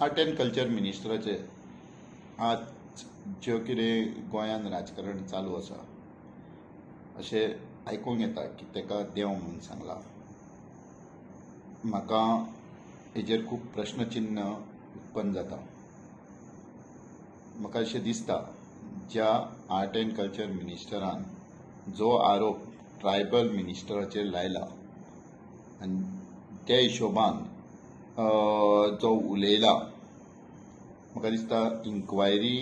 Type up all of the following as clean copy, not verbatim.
Art end culture मिनिस्टराचे आज ज्यो कितें गोंयांत राजकारण चालू आसा अशें आयकूंक येता की ताका देंव म्हणून सांगला. म्हाका हेजेर खूब प्रश्नचिन्ह उत्पन्न जाता. म्हाका अशें दिसता ज्या आर्ट एंड कल्चर मिनिस्टरान जो आरोप ट्रायबल मिनिस्टराचेर लायला आनी त्या हिशोबान जो उलयला, म्हाका दिसता इन्क्वायरी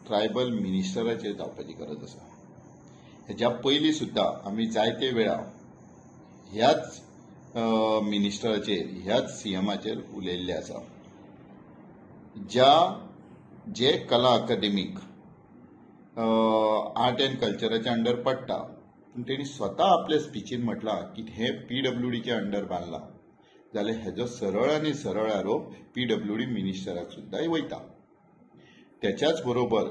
ट्रायबल मिनिस्टराचेर जावपाची गरज आसा. हेज्या पयलीं सुद्दां आमी जायते वेळा ह्याच मिनिस्टराचेर ह्याच सीएमाचेर उलयल्ले आसा. जे कला अकादेमीक आर्ट एंड कल्चराच्या अंडर पडटा, पूण तेणी स्वता आपल्या स्पिचीन म्हटलां की हे PWDच्या अंडर बांदलां, जाल्यार हेजो सरळ आनी सरळ आरोप PWD मिनिस्टराक सुद्दां वयता. त्याच्याच बरोबर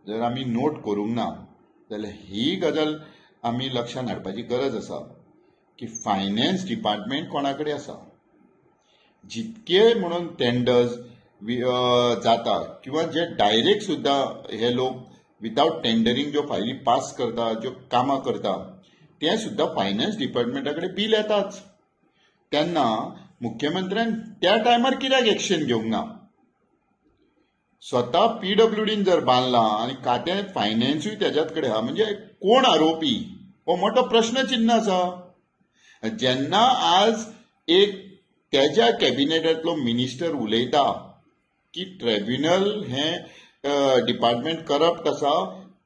जर आमी नोट करूंक ना जाल्यार ही गजाल आमी लक्षांत हाडपाची गरज आसा की फायनान्स डिपार्टमेंट कोणा कडेन आसा. जितके म्हणून टेंडर्स जाता किंवा जे डायरेक्ट सुद्दां हे लोक विदाउट टेंडरींग ज्यो फायली पास करता, ज्यो कामां करता, ते सुद्दां फायनान्स डिपार्टमेंटा कडेन बील येताच. तेन्ना मुख्यमंत्र्यान त्या टायमार कित्याक एक्शन घेवंक ना? स्वता PWDन जर बांदलां आनी खातें फायनान्सूय तेज्याच कडेन आहा, म्हणजे कोण आरोपी हो मोठो प्रश्नचिन्ह आसा. जेन्ना आज एक तेज्या कॅबिनेटांतलो मिनिस्टर उलयता की ट्रिब्युनल हें डिपार्टमेंट करप्ट आसा,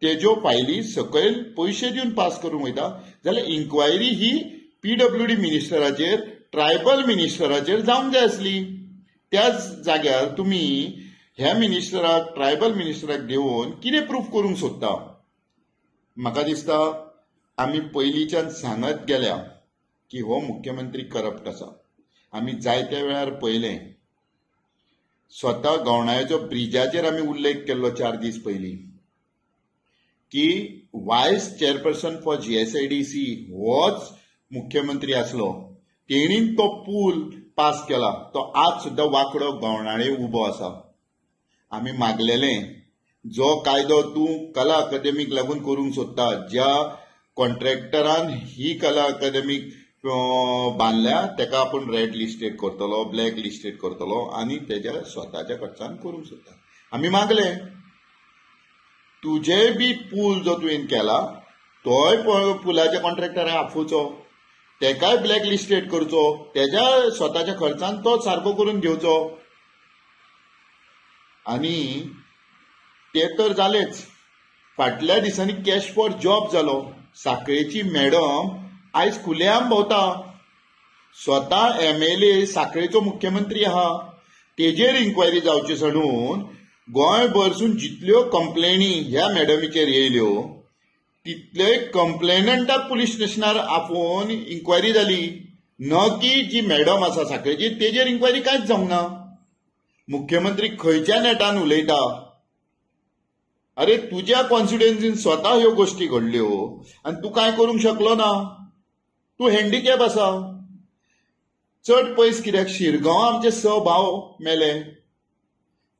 तेज्यो फायली सकयल पयशे दिवन पास करूंक वयता, जाल्यार इन्क्वायरी ही PWD मिनिस्टराचेर, ट्रायबल मिनिस्टराचेर जावंक जाय आसली. त्याच जाग्यार तुमी ह्या मिनिस्टराक, ट्रायबल मिनिस्टराक घेवन कितें प्रूफ करूंक सोदता? म्हाका दिसता आमी पयलींच्यान सांगत गेल्या की हो मुख्यमंत्री करप्ट आसा. आमी जायत्या वेळार पळयलें. स्वता गवणाच्या ब्रिजाचेर आमी उल्लेख केल्लो 4 दीस पयलीं की वायस चेअरपर्सन फॉर GSIDC होच मुख्यमंत्री आसलो. तेणीन तो पूल पास केला. तो आज सुद्दां वांकडो गवणाळे उबो आसा. आमी मागलेलें जो कायदो तूं कला अकादेमीक लागून करूंक सोदता, ज्या कॉन्ट्रॅक्टरान ही कला अकादेमीक बांदल्या ताका आपूण रेड लिस्टेड करतलो, ब्लॅक लिस्टेड करतलो आनी तेज्या स्वताच्या खर्चान करूंक सोदता. आमी मागले तुजे बी पूल जो तुवें केला तोय पुलाच्या कॉन्ट्रॅक्टराक आफोवचो, तेकाय ब्लॅक लिस्टेड करचो, तेज्या स्वताच्या खर्चान तो सारको करून घेवचो. आनी ते तर जालेच. फाटल्या दिसांनी कॅश फॉर जॉब जालो. साखळेची मॅडम आयज खुलेआम भोंवता. स्वता MLA साखळेचो मुख्यमंत्री आहा. तेजेर इन्क्वायरी जावची सोडून गोंयभरसून जितल्यो कंप्लेनी ह्या मॅडमीचेर येयल्यो तितले कंप्लेनंटाक पुलीस स्टेशनार आपोवन इन्क्वायरी जाली. न की जी मॅडम आसा साखळेची तेजेर इन्क्वायरी कांयच जावंक ना. मुख्यमंत्री खंयच्या नेटान उलयता? अरे तुज्या कॉन्स्टिट्युएन्सीन स्वता ह्यो गोश्टी घडल्यो आनी तूं कांय करूंक शकलो ना. तूं हँडिकॅप आसा. चड पयस कित्याक शिरगांव आमचे 6 भाव मेले.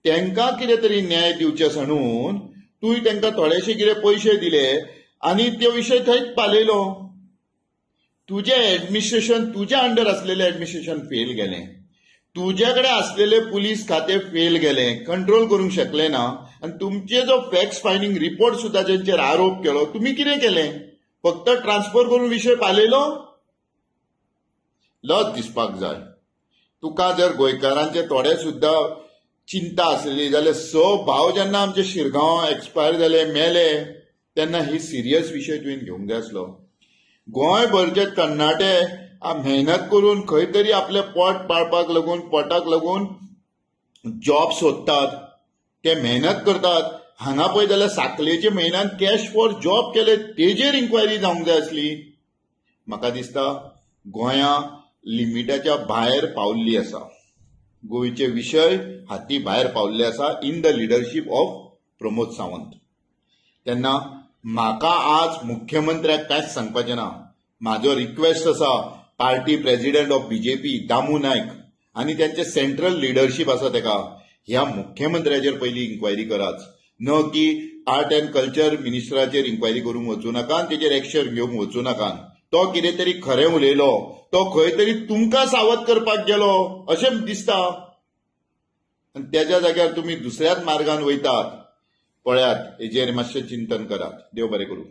तांकां कितें तरी न्याय दिवचे म्हणून तुवें तांकां थोडेशे कितें पयशे दिले आनी तो विशय थंयच पालयलो. तुजें एडमिनिस्ट्रेशन, तुज्या अंडर आसलेलें एडमिनिस्ट्रेशन फेल गेलें. तुज्या कडेन आसलेले पुलीस खातें फेल गेलें, कंट्रोल करूंक शकले ना. आनी तुमचे जो फॅक्ट फायंडींग रिपोर्ट सुद्दां जेंचेर आरोप केलो, तुमी कितें केलें? फक्त ट्रान्सफर करून विशय पालयलो? लज दिसपाक जाय. तुका जर गोंयकारांचे थोडे सुद्दां चिंता आसली जाल्यार 6 भाव जेन्ना आमचे शिरगांव एक्सपायर जाले, मेले, तेन्ना ही सिरियस विशय तुवें घेवंक जाय आसलो. गोंयभरचे तरणाटे मेहनत करून खंय तरी आपले पोट पाळपाक लागून, पोटाक लागून जॉब सोदतात, ते मेहनत करतात. हांगा पळय जाल्यार साखलेचे म्हयन्यान कॅश फॉर जॉब केले, तेजेर इन्क्वायरी जावंक जाय आसली. म्हाका दिसता गोंयां लिमिटाच्या भायर पावल्ली आसा. गोंयचे विशय हाती भायर पावल्ले आसा in the leadership of Pramod Sawant. तेन्ना म्हाका आज मुख्यमंत्र्याक कांयच सांगपाचें ना. म्हाजो रिक्वेस्ट आसा party president of BJP Damu Naik आनी त्यांचे सेंट्रल लिडरशीप आसा ताका ह्या मुख्यमंत्र्याचेर पयली इन्क्वायरी करात, न की आर्ट अँड कल्चर मिनिस्टराचेर इन्क्वायरी करूंक वचूं नाका आनी तेचेर एक्शन घेवंक वचूं नाका. तो कितें तरी खरें उलयलो, तो खंय तरी तुमकां सावध करपाक गेलो अशें दिसता. आनी त्याच्या जाग्यार तुमी दुसऱ्याच मार्गान वयतात. पळयात, हेजेर मातशें चिंतन करात. देव बरें करूं.